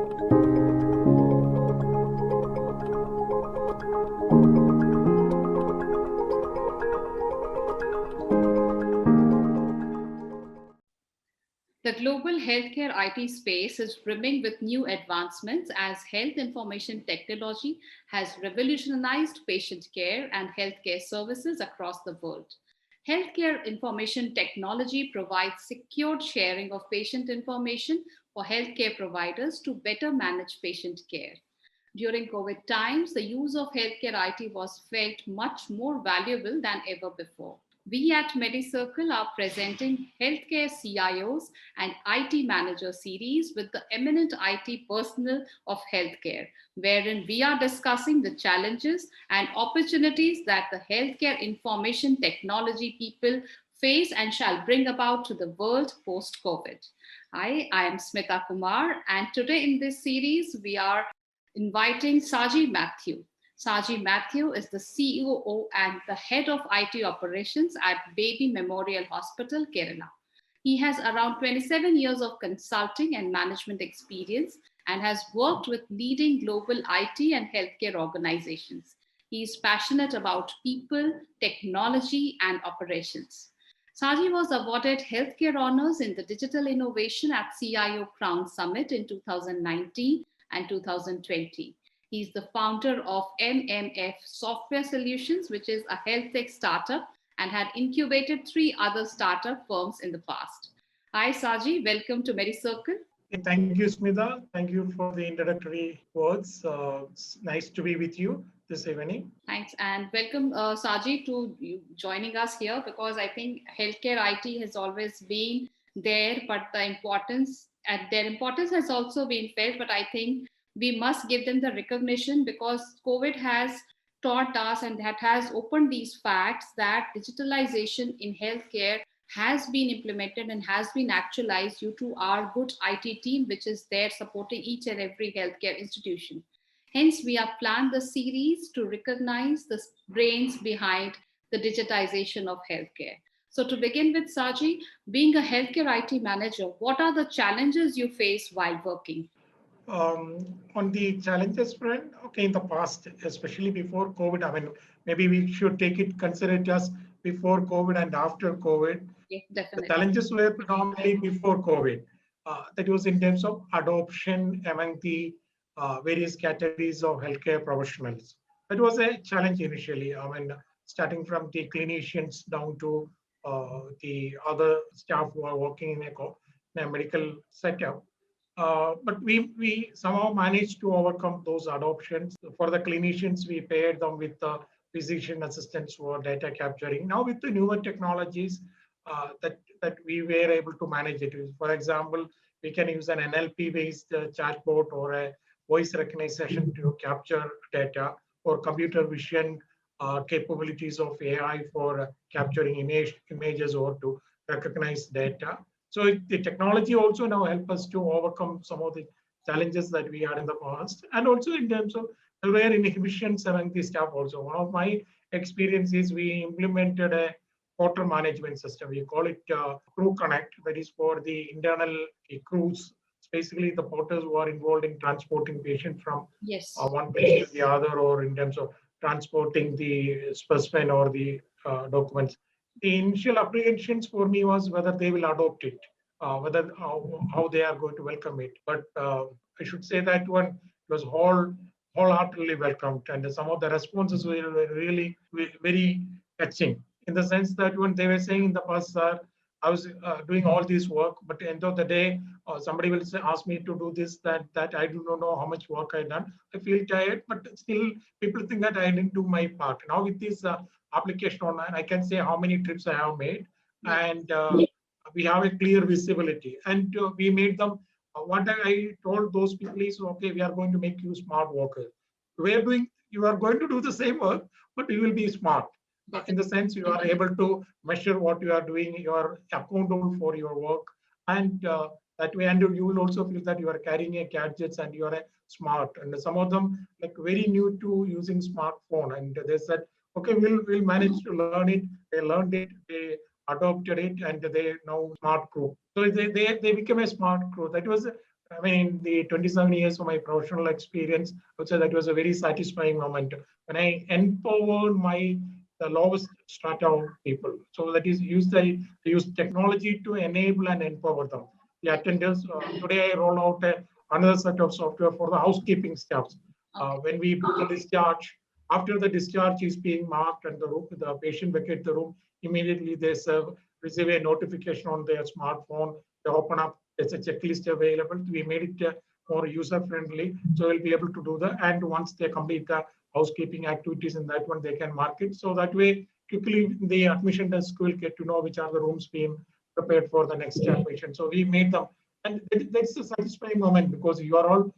The global healthcare IT space is brimming with new advancements as health information technology has revolutionized patient care and healthcare services across the world. Healthcare information technology provides secured sharing of patient information for healthcare providers to better manage patient care. During COVID times, the use of healthcare IT was felt much more valuable than ever before. We at Medicircle are presenting Healthcare CIOs and IT Manager series with the eminent IT personnel of healthcare, wherein we are discussing the challenges and opportunities that the healthcare information technology people face and shall bring about to the world post-COVID. Hi, I am Smita Kumar, and today in this series, we are inviting Saji Mathew. Saji Mathew is the COO and the head of IT operations at Baby Memorial Hospital, Kerala. He has around 27 years of consulting and management experience and has worked with leading global IT and healthcare organizations. He is passionate about people, technology, and operations. Saji was awarded healthcare honors in the Digital Innovation at CIO Crown Summit in 2019 and 2020. He's the founder of MMF Software Solutions, which is a health tech startup and had incubated 3 other startup firms in the past. Hi, Saji. Welcome to Medicircle. Thank you, Smita. Thank you for the introductory words. It's nice to be with you this evening. Thanks. And welcome, Saji, to you joining us here, because I think healthcare IT has always been there, but their importance has also been felt. But I think we must give them the recognition because COVID has taught us and that has opened these facts that digitalization in healthcare has been implemented and has been actualized due to our good IT team, which is there supporting each and every healthcare institution. Hence, we have planned the series to recognize the brains behind the digitization of healthcare. So to begin with, Saji, being a healthcare IT manager, what are the challenges you face while working? On the challenges front, okay, in the past, especially before COVID, I mean, maybe we should consider it just before COVID and after COVID. Yeah, definitely. The challenges were predominantly before COVID. That was in terms of adoption among the various categories of healthcare professionals. That was a challenge initially. I mean, starting from the clinicians down to the other staff who are working in a medical setup. But we somehow managed to overcome those adoptions. For the clinicians, we paired them with the physician assistants for data capturing. Now with the newer technologies, that we were able to manage it. For example, we can use an NLP-based chatbot or a voice recognition to capture data, or computer vision capabilities of AI for capturing images or to recognize data. So the technology also now helps us to overcome some of the challenges that we had in the past, and also in terms of there were inhibitions among the staff also. One of my experiences, we implemented a porter management system. We call it Crew Connect. That is for the internal crews. It's basically the porters who are involved in transporting patients from one place to the other, or in terms of transporting the specimen or the documents. The initial apprehensions for me was whether they will adopt it, whether how they are going to welcome it. But I should say that one was wholeheartedly welcomed, and some of the responses were really very touching, in the sense that when they were saying in the past, sir, I was doing all this work, but at the end of the day, somebody will ask me to do this, that I do not know how much work I done. I feel tired, but still people think that I didn't do my part. Now with this application online, I can say how many trips I have made, and we have a clear visibility. And we made them, what I told those people is, okay, we are going to make you smart workers. You are going to do the same work, but you will be smart. In the sense you are able to measure what you are doing, you are accountable for your work, and that way, and you will also feel that you are carrying a gadgets and you are smart. And some of them like very new to using smartphone, and they said, okay, we'll manage to learn it. They learned it, they adopted it, and they now smart crew. So they became a smart crew. That was I mean, the 27 years of my professional experience, I would say that was a very satisfying moment when I empowered the lowest strata of people. So that is use technology to enable and empower them. The attendants. Today I roll out another set of software for the housekeeping staffs. Okay. When we book a discharge, after the discharge is being marked and the patient vacates the room, immediately they receive a notification on their smartphone. They open up, there's a checklist available. We made it more user friendly, so they'll be able to do that. And once they complete the housekeeping activities in that one, they can mark it. So that way, quickly the admission desk will get to know which are the rooms being prepared for the next patient. So we made them, and that's a satisfying moment because you are all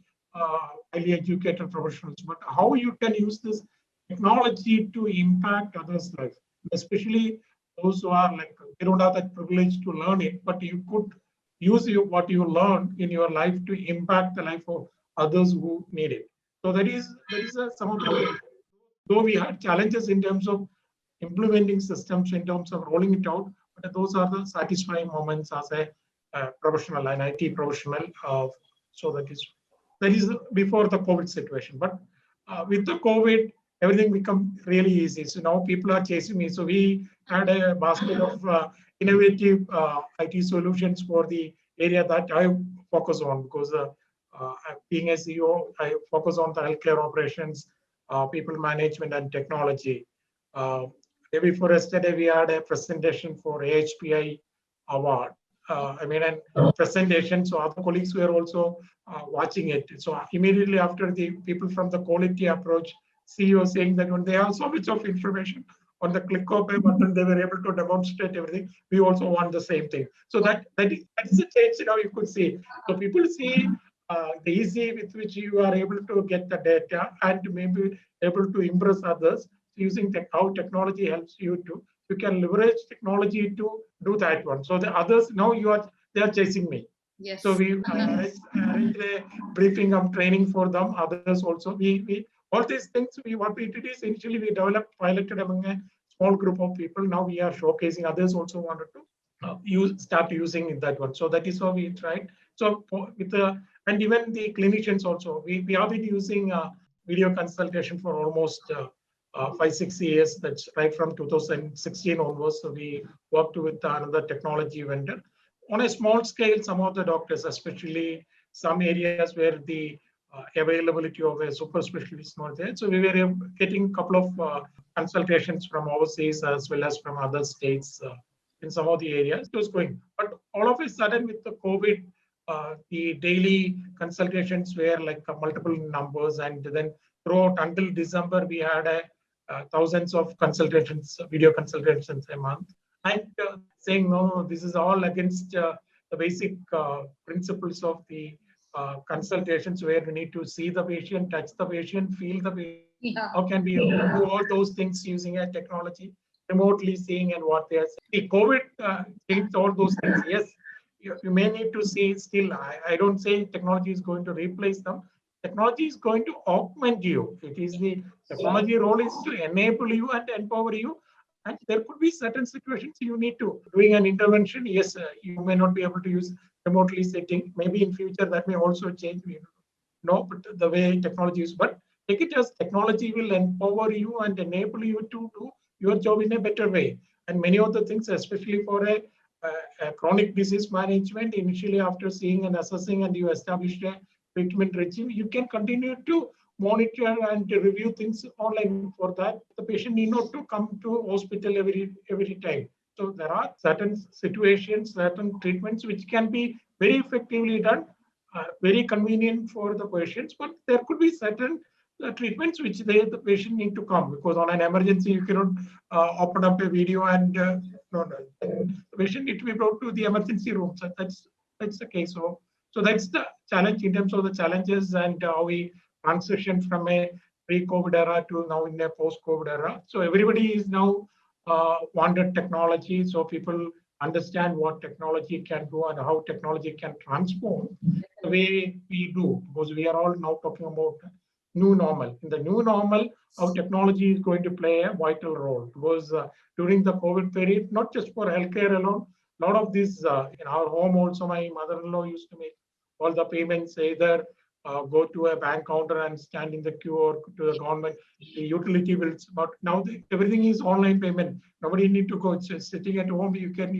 highly educated professionals. But how you can use this technology to impact others' lives, especially those who are like they don't have that privilege to learn it, but you could use what you learn in your life to impact the life of others who need it. So that is some of the, though we had challenges in terms of implementing systems, in terms of rolling it out, but those are the satisfying moments as a professional, an IT professional. So that is before the COVID situation. But with the COVID, everything become really easy. So now people are chasing me. So we had a basket of innovative IT solutions for the area that I focus on because being a CEO, I focus on the healthcare operations, people management, and technology. Uh, Day before yesterday, we had a presentation for AHPI award. I mean, a presentation. So other colleagues were also watching it. So immediately after the people from the quality approach, CEO saying that when they have so much of information on the click of a button, they were able to demonstrate everything. We also want the same thing. So that is a change. You could see. So people see the easy with which you are able to get the data and maybe able to impress others using how technology helps you to. You can leverage technology to do that one. So the others now they are chasing me. So Yes. we arrange a briefing of training for them. Others also. We all these things. What we did is initially we developed piloted among a small group of people. Now we are showcasing. Others also wanted to start using that one. So that is how we tried. So with the and even the clinicians also, we have been using video consultation for almost 5-6 years. That's right from 2016 onwards. So we worked with another technology vendor. On a small scale, some of the doctors, especially some areas where the availability of a super specialist is not there. So we were getting a couple of consultations from overseas as well as from other states in some of the areas. It was going. But all of a sudden with the COVID, the daily consultations were like multiple numbers. And then throughout until December, we had thousands of consultations, video consultations a month. And saying, no, this is all against the basic principles of the consultations where we need to see the patient, touch the patient, feel the patient. Yeah. How can we do all those things using a technology, remotely seeing and what they are saying? The COVID changed all those things. Yes, you may need to see still. I don't say technology is going to replace them. Technology is going to augment you. It is the technology role is to enable you and empower you. And there could be certain situations you need to doing an intervention. Yes, you may not be able to use remotely setting. Maybe in future that may also change. We know, but the way technology is. But take it as technology will empower you and enable you to do your job in a better way. And many of the things, especially for a chronic disease management, initially after seeing and assessing and you establish a treatment regime, you can continue to monitor and review things online. For that, the patient need not to come to hospital every time. So there are certain situations, certain treatments which can be very effectively done, very convenient for the patients, but there could be certain treatments which the patient need to come because on an emergency you cannot open up a video and the patient need to be brought to the emergency room. So that's the case. So that's the challenge in terms of the challenges and how we transition from a pre-COVID era to now in a post-COVID era. So everybody is now wanted technology. So people understand what technology can do and how technology can transform the way we do, because we are all now talking about new normal. In the new normal, how technology is going to play a vital role, because during the COVID period, not just for healthcare alone, a lot of this in our home also, my mother-in-law used to make all the payments either go to a bank counter and stand in the queue or to the government, the utility bills. But now everything is online payment. Nobody need to go. It's just sitting at home. You can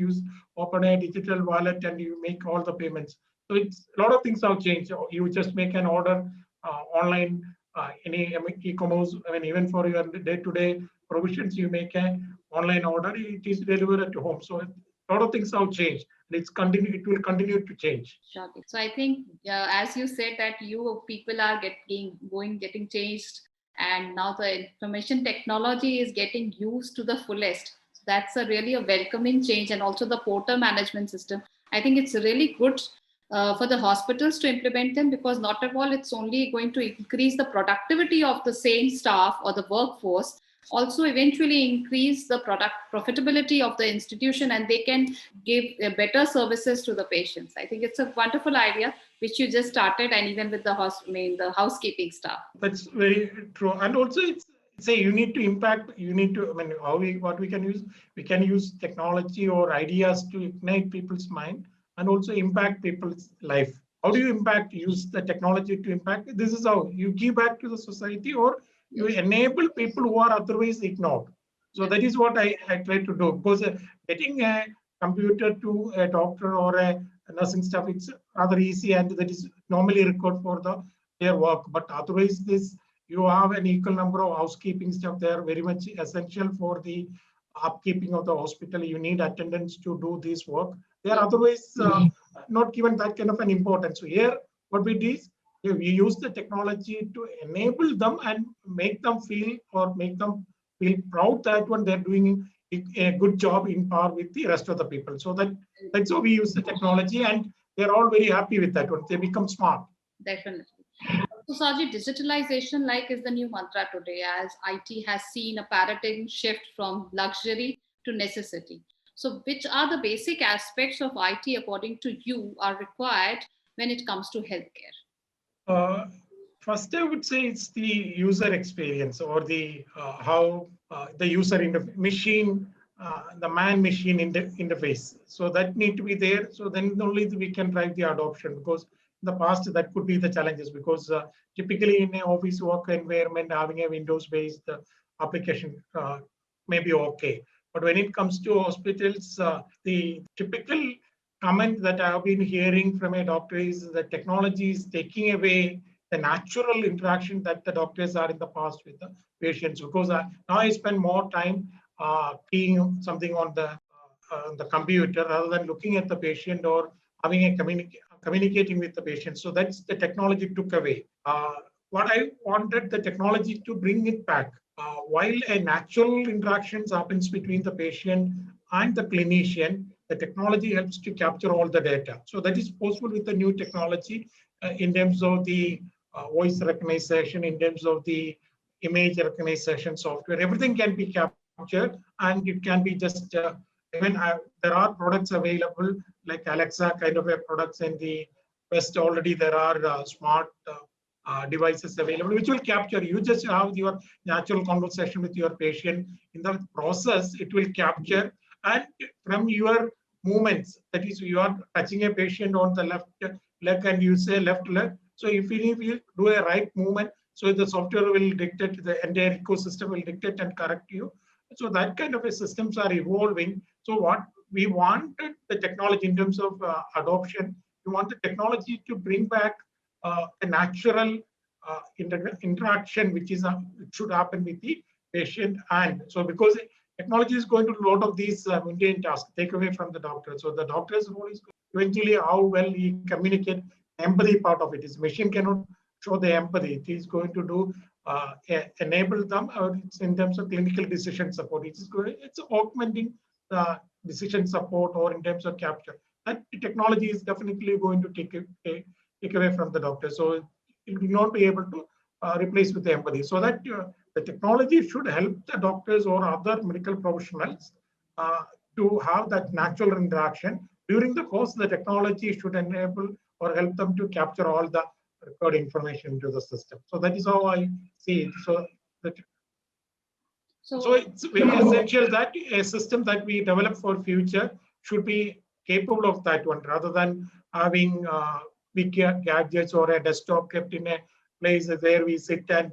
open a digital wallet and you make all the payments. So it's a lot of things have changed. You just make an order online, any e-commerce. I mean, even for your day-to-day provisions, you make an online order. It is delivered at home. So a lot of things have changed. It will continue to change. Sure. So I think, as you said, that you people are getting changed, and now the information technology is getting used to the fullest. So that's really a welcoming change, and also the porter management system. I think it's really good for the hospitals to implement them, because not at all it's only going to increase the productivity of the same staff or the workforce, also eventually increase the product profitability of the institution, and they can give better services to the patients. I think it's a wonderful idea which you just started, and even with the the housekeeping staff. That's very true. And also it's a you need to impact, you need to, I mean, what we can use technology or ideas to ignite people's mind and also impact people's life. How do you use the technology to impact? This is how you give back to the society, or you enable people who are otherwise ignored. So that is what I try to do, because getting a computer to a doctor or a nursing staff, it's rather easy, and that is normally required for their work. But otherwise, you have an equal number of housekeeping staff. They are very much essential for the upkeeping of the hospital. You need attendants to do this work. They are otherwise not given that kind of an importance. So here, what we do is we use the technology to enable them and make them feel proud that when they're doing a good job in par with the rest of the people. So that's how we use the technology, and they're all very happy with that one. They become smart. Definitely. So Saji, digitalization is the new mantra today, as IT has seen a paradigm shift from luxury to necessity. So which are the basic aspects of IT, according to you, are required when it comes to healthcare? First, I would say it's the user experience, or the how the user in the machine, the man-machine interface. So that need to be there. So then only we can drive the adoption, because in the past that could be the challenges, because typically in an office work environment, having a Windows-based application may be okay. But when it comes to hospitals, the typical comment that I have been hearing from a doctor is that technology is taking away the natural interaction that the doctors are in the past with the patients, because now I spend more time keying something on the computer rather than looking at the patient or having a communicating with the patient. So that's the technology took away. What I wanted the technology to bring it back. While a natural interactions happens between the patient and the clinician, the technology helps to capture all the data. So that is possible with the new technology in terms of the voice recognition, in terms of the image recognition software. Everything can be captured, and it can be just there are products available like Alexa kind of a products in the West already. There are smart devices available which will capture. You just have your natural conversation with your patient. In the process, it will capture, and from your movements, that is, you are touching a patient on the left leg and you say left leg. So if you do a right movement, so the software will dictate, the entire ecosystem will dictate and correct you. So that kind of a systems are evolving. So what we wanted the technology in terms of adoption, we want the technology to bring back a natural interaction, which is it should happen with the patient. And so because technology is going to do a lot of these mundane tasks, take away from the doctor. So the doctor's role is eventually how well he communicate. Empathy part of it is machine cannot show the empathy. It is going to do enable them, or it's in terms of clinical decision support. It's augmenting the decision support, or in terms of capture. That technology is definitely going to take away from the doctor. So it will not be able to replace with the empathy. So that the technology should help the doctors or other medical professionals to have that natural interaction. During the course, the technology should enable or help them to capture all the record information into the system. So that is how I see it. So it's very essential that a system that we develop for future should be capable of that one, rather than having big gadgets or a desktop kept in a place where we sit and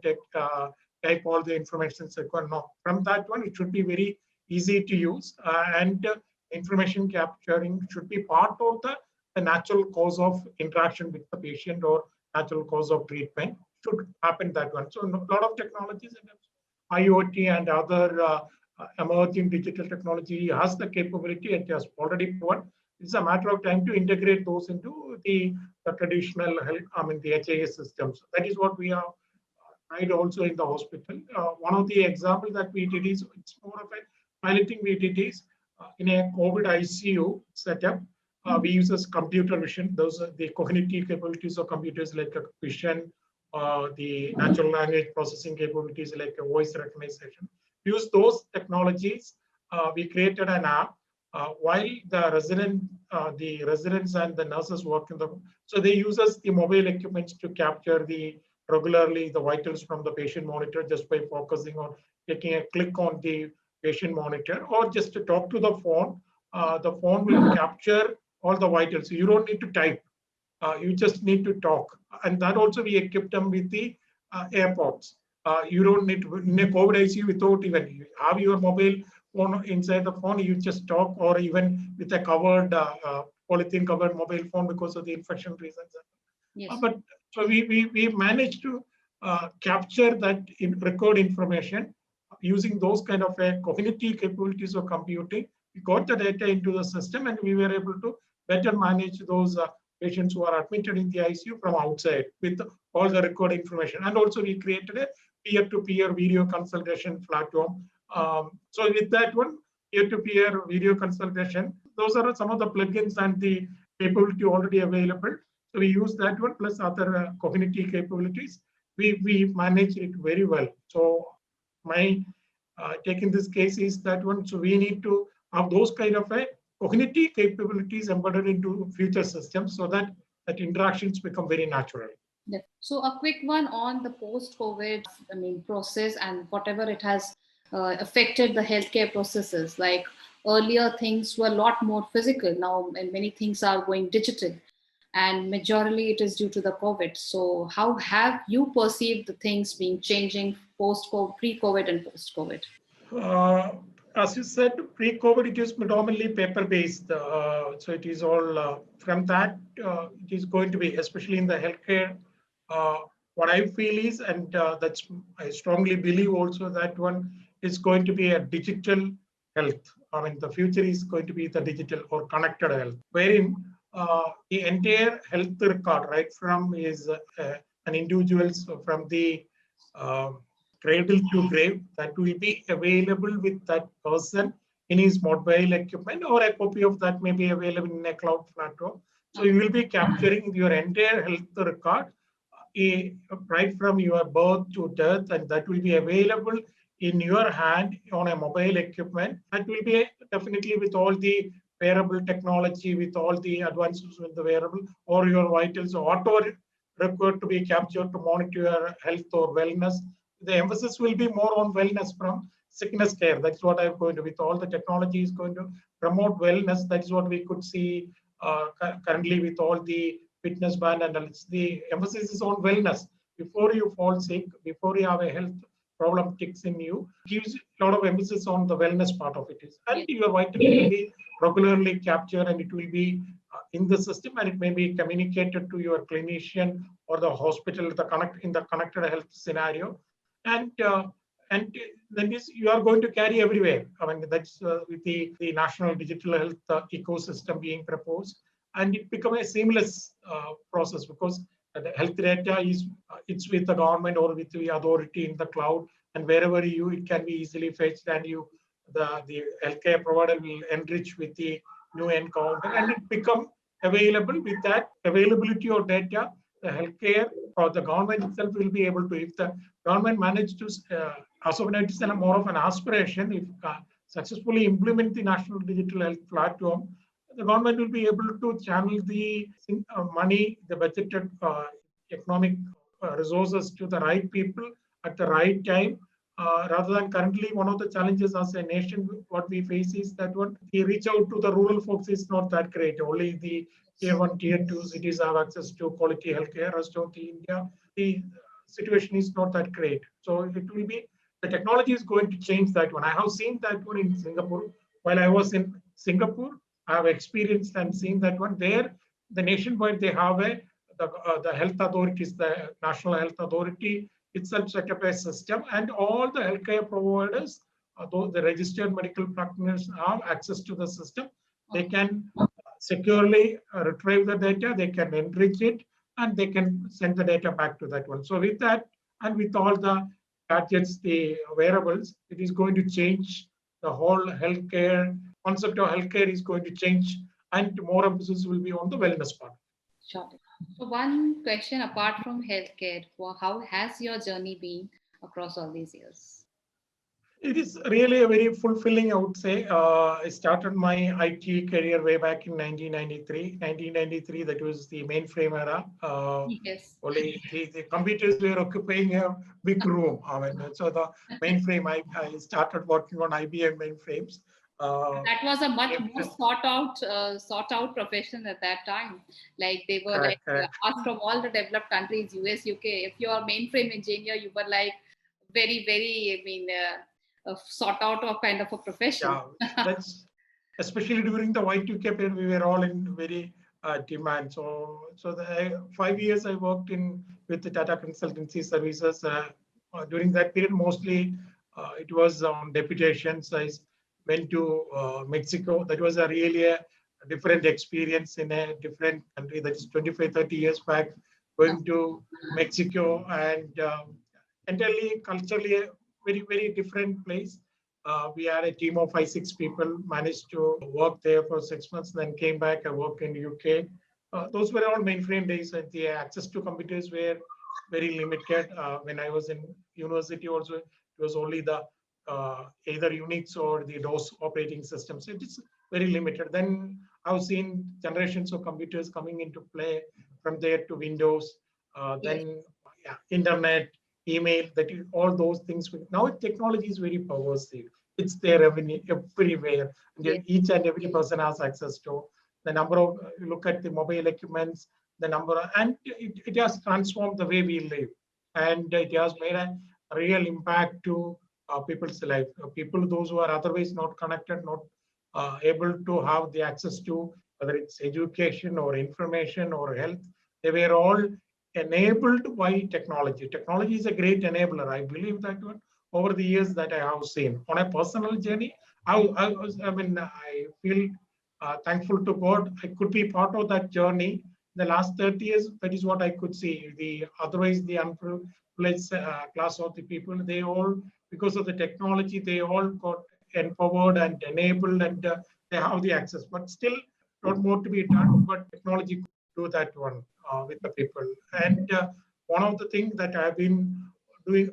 type all the information. No, from that one, it should be very easy to use, and information capturing should be part of the natural course of interaction with the patient or natural course of treatment should happen that one. So a lot of technologies, IoT and other emerging digital technology has the capability. It has already proven. It's a matter of time to integrate those into the traditional health, the HIS systems. That is what we are tried also in the hospital. One of the examples that we did is, it's more of a piloting we did is in a COVID ICU setup. We use this computer vision. Those are the cognitive capabilities of computers like vision, the natural language processing capabilities like a voice recognition. Use those technologies. We created an app while the residents and the nurses work in the. So they use the mobile equipment to capture regularly the vitals from the patient monitor just by focusing on taking a click on the patient monitor, or just to talk to the phone. The phone will capture all the vitals. So you don't need to type. You just need to talk. And that also we equipped them with the AirPods. You don't need to, in a COVID ICU, without even you have your mobile phone inside the phone, you just talk, or even with a covered polythene covered mobile phone because of the infection reasons. Yes. But so we managed to capture that record information using those kind of cognitive capabilities of computing. We got the data into the system, and we were able to better manage those patients who are admitted in the ICU from outside with all the record information. And also we created a peer-to-peer video consultation platform. So with that one, peer-to-peer video consultation, those are some of the plugins and the capability already available. So we use that one plus other cognitive capabilities. We manage it very well. So my take in this case is that one. So we need to have those kind of cognitive capabilities embedded into future systems so that interactions become very natural. Yeah. So a quick one on the post-COVID, process and whatever it has affected the healthcare processes. Like earlier, things were a lot more physical. Now, and many things are going digital, and majorly it is due to the COVID. So, how have you perceived the things being changing post-COVID, pre-COVID, and post-COVID? As you said, pre-COVID, it is predominantly paper-based. So it is all from that. It is going to be, especially in the healthcare. What I feel is, and that's I strongly believe also that one is going to be a digital health. The future is going to be the digital or connected health, wherein the entire health record, right from is an individual's from the cradle to grave, that will be available with that person in his mobile equipment, or a copy of that may be available in a cloud platform. So you will be capturing your entire health record right from your birth to death, and that will be available in your hand on a mobile equipment. That will be definitely with all the wearable technology, with all the advances with the wearable or your vitals or whatever required to be captured to monitor your health or wellness. The emphasis will be more on wellness from sickness care. That's what I'm going to, with all the technology is going to promote wellness. That is what we could see currently with all the fitness band and the emphasis is on wellness. Before you fall sick, before you have a health problem ticks in you, gives a lot of emphasis on the wellness part of it. And your vital will be regularly captured, and it will be in the system, and it may be communicated to your clinician or the hospital in the connected health scenario. And then you are going to carry everywhere. That's with the national digital health ecosystem being proposed, and it become a seamless process, because the health data is it's with the government or with the authority in the cloud, and wherever it can be easily fetched, and the healthcare provider will enrich with the new encounter, and it become available. With that availability of data, the healthcare or the government itself will be able to, if the government managed to, as of now, it's more of an aspiration, if successfully implement the national digital health platform, the government will be able to channel the money, the budgeted economic resources to the right people at the right time, rather than currently one of the challenges as a nation, what we face is that one, we reach out to the rural folks is not that great. Only the tier one, tier two cities have access to quality healthcare. Rest of the India, the situation is not that great. So it will be, the technology is going to change that one. I have seen that one in Singapore. While I was in Singapore, I have experienced and seen that one. There, the nationwide, they have the health authorities, the National Health Authority itself set up a system, and all the healthcare providers, though the registered medical practitioners have access to the system, they can securely retrieve the data, they can enrich it, and they can send the data back to that one. So with that, and with all the gadgets, the wearables, it is going to change the whole healthcare concept of healthcare is going to change, and more emphasis will be on the wellness part. Sure. So one question apart from healthcare, how has your journey been across all these years? It is really a very fulfilling, I would say. I started my IT career way back in 1993. 1993, that was the mainframe era. Yes. Only the computers were occupying a big room. I mean, so the mainframe, I started working on IBM mainframes. That was a much more sought out profession at that time. Like they were like correct, correct. asked from all the developed countries, US, UK. If you are mainframe engineer, you were like very, very. I mean, sought out of kind of a profession. Yeah, that's especially during the Y2K period, we were all in very demand. So the 5 years I worked in with the Tata Consultancy Services. During that period, mostly it was on deputations. I went to Mexico. That was a really a different experience in a different country. That is 25, 30 years back, going to Mexico, and entirely culturally a very, very different place. We had a team of 5, 6 people, managed to work there for 6 months, then came back. I worked in UK. Those were all mainframe days, and the access to computers were very limited. When I was in university also, it was only the either Unix or the DOS operating systems. It is very limited. Then I've seen generations of computers coming into play, from there to Windows, Yes. then yeah, internet, email, that is, all those things. Now technology is very pervasive. It's there everywhere. Yes. Each and every person has access to the number of, look at the mobile equipments, the number, and it has transformed the way we live. And it has made a real impact to people's life. People, those who are otherwise not connected, not able to have the access to, whether it's education or information or health, they were all enabled by technology. Technology is a great enabler. I believe that one over the years that I have seen. On a personal journey, I feel thankful to God. I could be part of that journey. The last 30 years, that is what I could see. The otherwise the unprivileged class of the people, they all, because of the technology, they all got empowered and enabled, and they have the access. But still, not more to be done. But technology could do that one with the people. And one of the things that I've been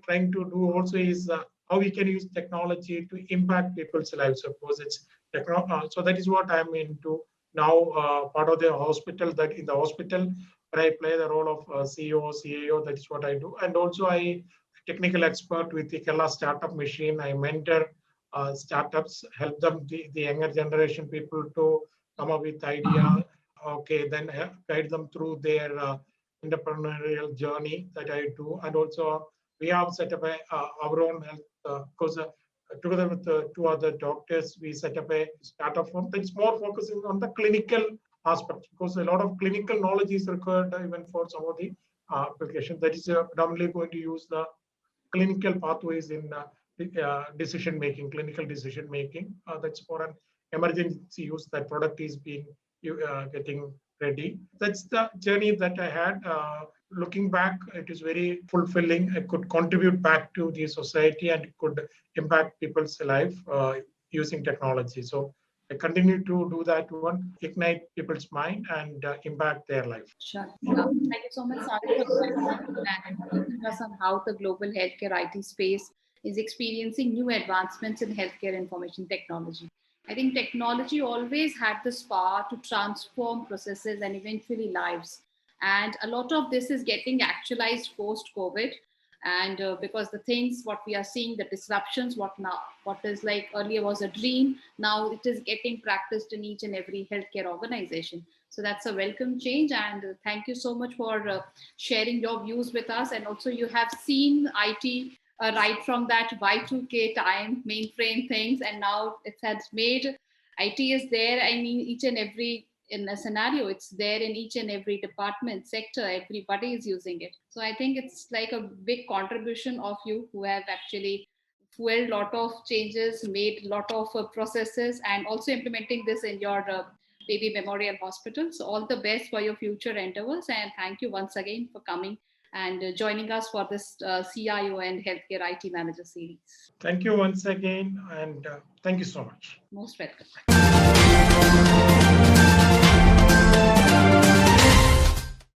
trying to do also is how we can use technology to impact people's lives. Of course, it's so that is what I'm into now. Part of the hospital, that in the hospital where I play the role of CEO, CAO. That is what I do, and also I technical expert with the Kerala Startup Machine. I mentor startups, help them the younger generation people to come up with idea. Okay, then guide them through their entrepreneurial journey that I do, and also we have set up our own health because together with 2 other doctors, we set up a startup firm that's more focusing on the clinical aspect, because a lot of clinical knowledge is required even for some of the applications. That is predominantly going to use the clinical pathways in decision making, clinical decision making. That's for an emergency use. That product is being getting ready. That's the journey that I had. Looking back, it is very fulfilling. I could contribute back to the society and could impact people's life using technology. So I continue to do that one, ignite people's mind and impact their life. Sure. Thank you so much, Saji, for joining us and informing us on how the global healthcare IT space is experiencing new advancements in healthcare information technology. I think technology always had this power to transform processes and eventually lives. And a lot of this is getting actualized post COVID. And because the things what we are seeing, the disruptions, what is like earlier was a dream, now it is getting practiced in each and every healthcare organization. So that's a welcome change, and thank you so much for sharing your views with us. And also you have seen IT right from that Y2K time, mainframe things, and now it has made IT is there. I mean, each and every in a scenario, it's there in each and every department, sector. Everybody is using it. So I think it's like a big contribution of you who have actually fueled lot of changes, made lot of processes, and also implementing this in your baby memorial hospital. So all the best for your future endeavors, and thank you once again for coming and joining us for this CIO and Healthcare IT Manager series. Thank you once again, and thank you so much. Most welcome.